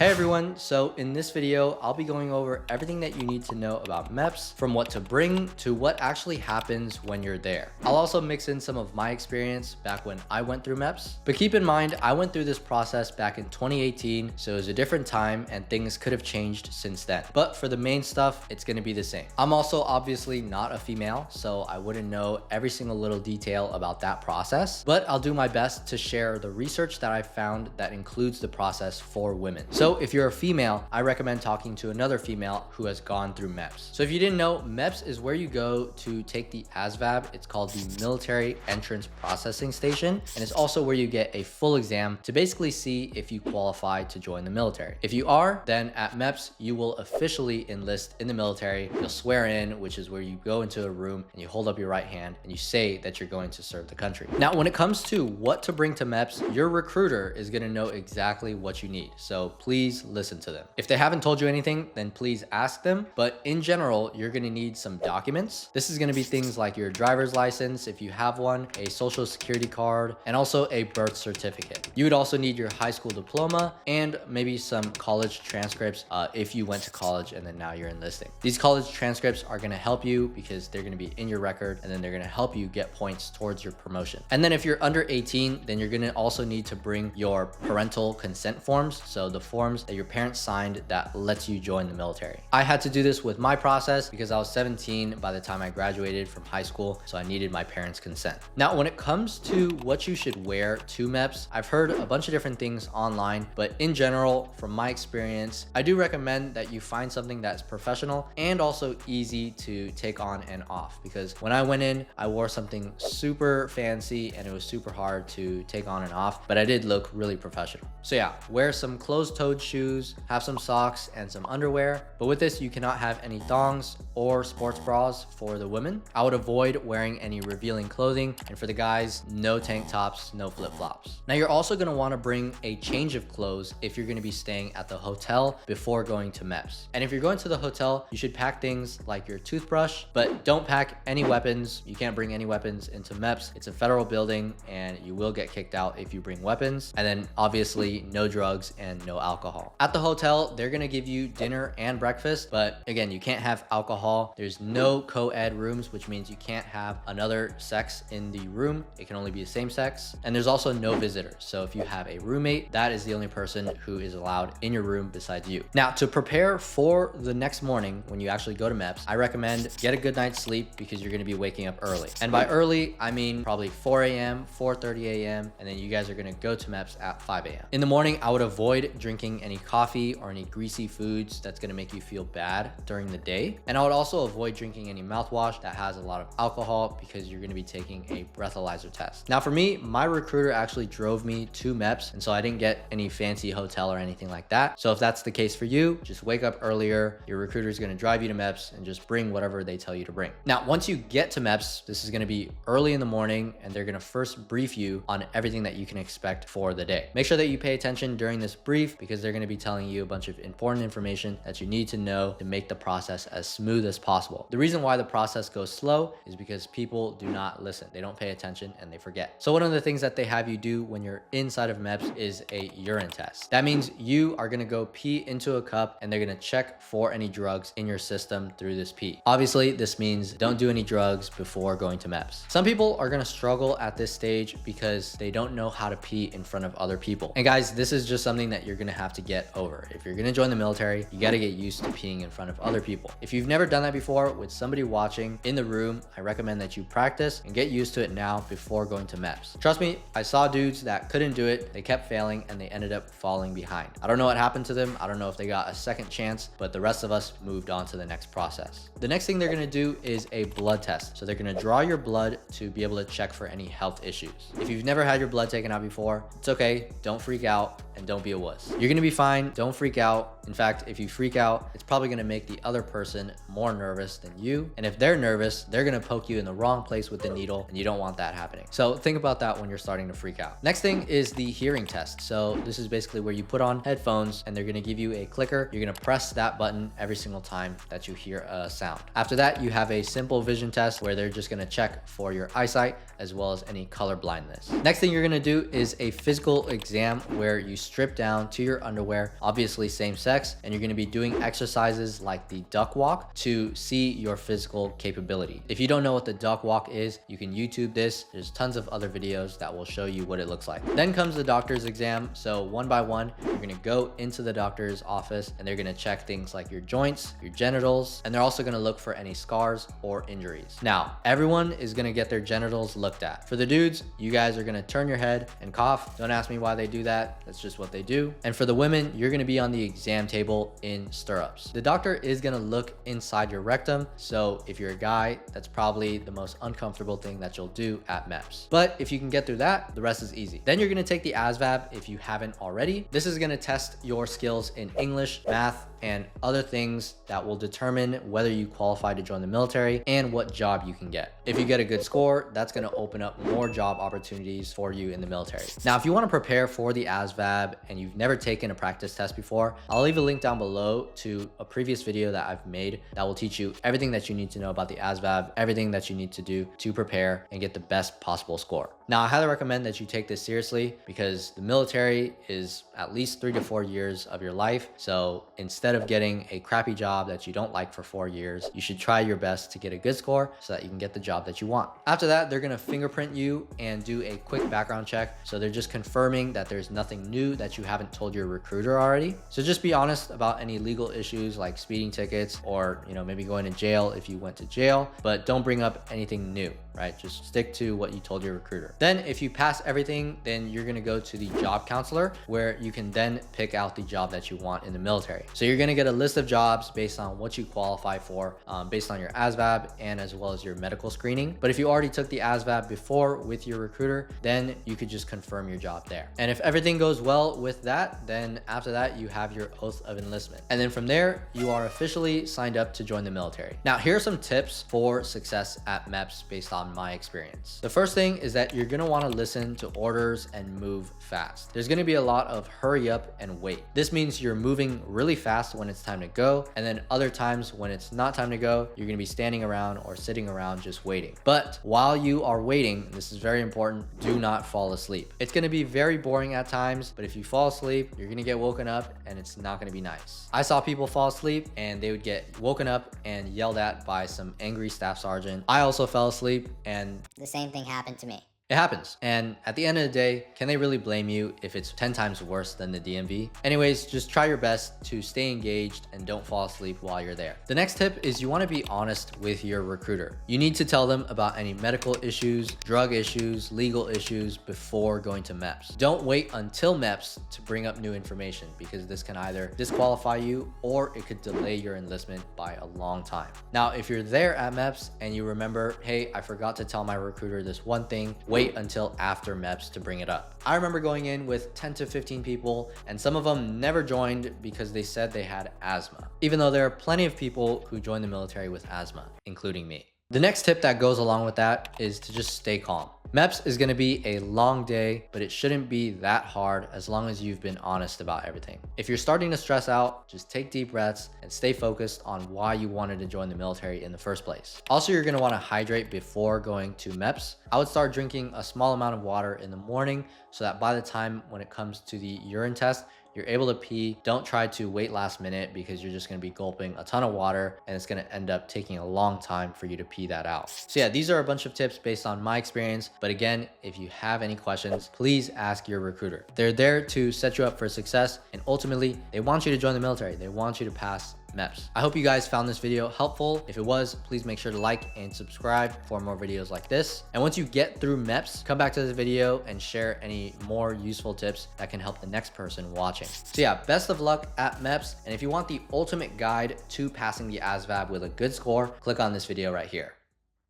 Hey everyone, so in this video, I'll be going over everything that you need to know about MEPS, from what to bring to what actually happens when you're there. I'll also mix in some of my experience back when I went through MEPS, but keep in mind, I went through this process back in 2018, so it was a different time and things could have changed since then. But for the main stuff, it's gonna be the same. I'm also obviously not a female, so I wouldn't know every single little detail about that process, but I'll do my best to share the research that I found that includes the process for women. So if you're a female, I recommend talking to another female who has gone through MEPS. So if you didn't know, MEPS is where you go to take the ASVAB. It's called the Military Entrance Processing Station, and it's also where you get a full exam to basically see if you qualify to join the military. If you are, then at MEPS, you will officially enlist in the military. You'll swear in, which is where you go into a room and you hold up your right hand and you say that you're going to serve the country. Now, when it comes to what to bring to MEPS, your recruiter is gonna know exactly what you need. So please listen to them. If they haven't told you anything, then please ask them. But in general, you're gonna need some documents. This is gonna be things like your driver's license, if you have one, a social security card, and also a birth certificate. You would also need your high school diploma and maybe some college transcripts if you went to college and then now you're enlisting. These college transcripts are gonna help you because they're gonna be in your record and then they're gonna help you get points towards your promotion. And then if you're under 18, then you're gonna also need to bring your parental consent forms. So the forms that your parents signed that lets you join the military. I had to do this with my process because I was 17 by the time I graduated from high school, so I needed my parents' consent. Now, when it comes to what you should wear to MEPS, I've heard a bunch of different things online, but in general, from my experience, I do recommend that you find something that's professional and also easy to take on and off, because when I went in, I wore something super fancy and it was super hard to take on and off, but I did look really professional. So yeah, wear some closed-toed shoes, have some socks and some underwear, but with this you cannot have any thongs or sports bras for the women. I would avoid wearing any revealing clothing, and for the guys, no tank tops, no flip-flops. Now you're also going to want to bring a change of clothes if you're going to be staying at the hotel before going to MEPS. And if you're going to the hotel, you should pack things like your toothbrush, but don't pack any weapons. You can't bring any weapons into MEPS. It's a federal building and you will get kicked out if you bring weapons. And then obviously no drugs and no alcohol. At the hotel, they're gonna give you dinner and breakfast, but again, you can't have alcohol. There's no co-ed rooms, which means you can't have another sex in the room. It can only be the same sex. And there's also no visitors. So if you have a roommate, that is the only person who is allowed in your room besides you. Now, to prepare for the next morning when you actually go to MEPS, I recommend get a good night's sleep because you're gonna be waking up early. And by early, I mean probably 4 a.m., 4:30 a.m., and then you guys are gonna go to MEPS at 5 a.m. In the morning, I would avoid drinking any coffee or any greasy foods that's gonna make you feel bad during the day. And I would also avoid drinking any mouthwash that has a lot of alcohol because you're gonna be taking a breathalyzer test. Now for me, my recruiter actually drove me to MEPS, and so I didn't get any fancy hotel or anything like that. So if that's the case for you, just wake up earlier. Your recruiter is gonna drive you to MEPS and just bring whatever they tell you to bring. Now, once you get to MEPS, this is gonna be early in the morning and they're gonna first brief you on everything that you can expect for the day. Make sure that you pay attention during this brief because they're gonna be telling you a bunch of important information that you need to know to make the process as smooth as possible. The reason why the process goes slow is because people do not listen. They don't pay attention and they forget. So one of the things that they have you do when you're inside of MEPS is a urine test. That means you are gonna go pee into a cup and they're gonna check for any drugs in your system through this pee. Obviously, this means don't do any drugs before going to MEPS. Some people are gonna struggle at this stage because they don't know how to pee in front of other people. And guys, this is just something that you're gonna have to get over. If you're gonna join the military, you gotta get used to peeing in front of other people. If you've never done that before with somebody watching in the room, I recommend that you practice and get used to it now before going to MEPS. Trust me, I saw dudes that couldn't do it, they kept failing, and they ended up falling behind. I don't know what happened to them. I don't know if they got a second chance, but the rest of us moved on to the next process. The next thing they're gonna do is a blood test. So they're gonna draw your blood to be able to check for any health issues. If you've never had your blood taken out before, it's okay. Don't freak out and don't be a wuss. You're gonna be fine. Don't freak out. In fact, if you freak out, it's probably gonna make the other person more nervous than you. And if they're nervous, they're gonna poke you in the wrong place with the needle, and you don't want that happening. So think about that when you're starting to freak out. Next thing is the hearing test. So this is basically where you put on headphones and they're gonna give you a clicker. You're gonna press that button every single time that you hear a sound. After that, you have a simple vision test where they're just gonna check for your eyesight as well as any color blindness. Next thing you're gonna do is a physical exam where you strip down to your underwear, obviously same sex, and you're gonna be doing exercises like the duck walk to see your physical capability. If you don't know what the duck walk is, you can YouTube this. There's tons of other videos that will show you what it looks like. Then comes the doctor's exam. So one by one, you're gonna go into the doctor's office and they're gonna check things like your joints, your genitals, and they're also gonna look for any scars or injuries. Now, everyone is gonna get their genitals looked at. For the dudes, you guys are gonna turn your head and cough. Don't ask me why they do that. That's just what they do. And for the women, you're gonna be on the exam table in stirrups. The doctor is gonna look inside your rectum. So if you're a guy, that's probably the most uncomfortable thing that you'll do at MEPS. But if you can get through that, the rest is easy. Then you're gonna take the ASVAB if you haven't already. This is gonna test your skills in English, math, and other things that will determine whether you qualify to join the military and what job you can get. If you get a good score, that's gonna open up more job opportunities for you in the military. Now, if you wanna prepare for the ASVAB and you've never taken a practice test before, I'll leave a link down below to a previous video that I've made that will teach you everything that you need to know about the ASVAB, everything that you need to do to prepare and get the best possible score. Now, I highly recommend that you take this seriously because the military is at least 3 to 4 years of your life. So instead of getting a crappy job that you don't like for 4 years, you should try your best to get a good score so that you can get the job that you want. After that, they're gonna fingerprint you and do a quick background check. So they're just confirming that there's nothing new that you haven't told your recruiter already. So just be honest about any legal issues like speeding tickets or, maybe going to jail if you went to jail, but don't bring up anything new, right? Just stick to what you told your recruiter. Then if you pass everything, then you're gonna go to the job counselor where you can then pick out the job that you want in the military. So you're gonna get a list of jobs based on what you qualify for, based on your ASVAB and as well as your medical screening. But if you already took the ASVAB before with your recruiter, then you could just confirm your job there. And if everything goes well with that, then after that, you have your oath of enlistment. And then from there, you are officially signed up to join the military. Now, here are some tips for success at MEPS based on my experience. The first thing is that you're gonna wanna listen to orders and move fast. There's gonna be a lot of hurry up and wait. This means you're moving really fast when it's time to go, and then other times when it's not time to go, you're gonna be standing around or sitting around just waiting. But while you are waiting, this is very important, do not fall asleep. It's gonna be very boring at times, but if you fall asleep, you're gonna get woken up and it's not gonna be nice. I saw people fall asleep and they would get woken up and yelled at by some angry staff sergeant. I also fell asleep and the same thing happened to me. It happens. And at the end of the day, can they really blame you if it's 10 times worse than the DMV? Anyways, just try your best to stay engaged and don't fall asleep while you're there. The next tip is you want to be honest with your recruiter. You need to tell them about any medical issues, drug issues, legal issues before going to MEPS. Don't wait until MEPS to bring up new information because this can either disqualify you or it could delay your enlistment by a long time. Now, if you're there at MEPS and you remember, hey, I forgot to tell my recruiter this one thing, wait until after MEPS to bring it up. I remember going in with 10 to 15 people and some of them never joined because they said they had asthma, even though there are plenty of people who join the military with asthma, including me. The next tip that goes along with that is to just stay calm. MEPS is going to be a long day, but it shouldn't be that hard as long as you've been honest about everything. If you're starting to stress out, just take deep breaths and stay focused on why you wanted to join the military in the first place. Also, you're going to want to hydrate before going to MEPS. I would start drinking a small amount of water in the morning so that by the time when it comes to the urine test, you're able to pee. Don't try to wait last minute because you're just gonna be gulping a ton of water and it's gonna end up taking a long time for you to pee that out. So yeah, these are a bunch of tips based on my experience. But again, if you have any questions, please ask your recruiter. They're there to set you up for success and ultimately they want you to join the military. They want you to pass MEPS. I hope you guys found this video helpful. If it was, please make sure to like and subscribe for more videos like this. And once you get through MEPS, come back to this video and share any more useful tips that can help the next person watching. So yeah, best of luck at MEPS. And if you want the ultimate guide to passing the ASVAB with a good score, click on this video right here.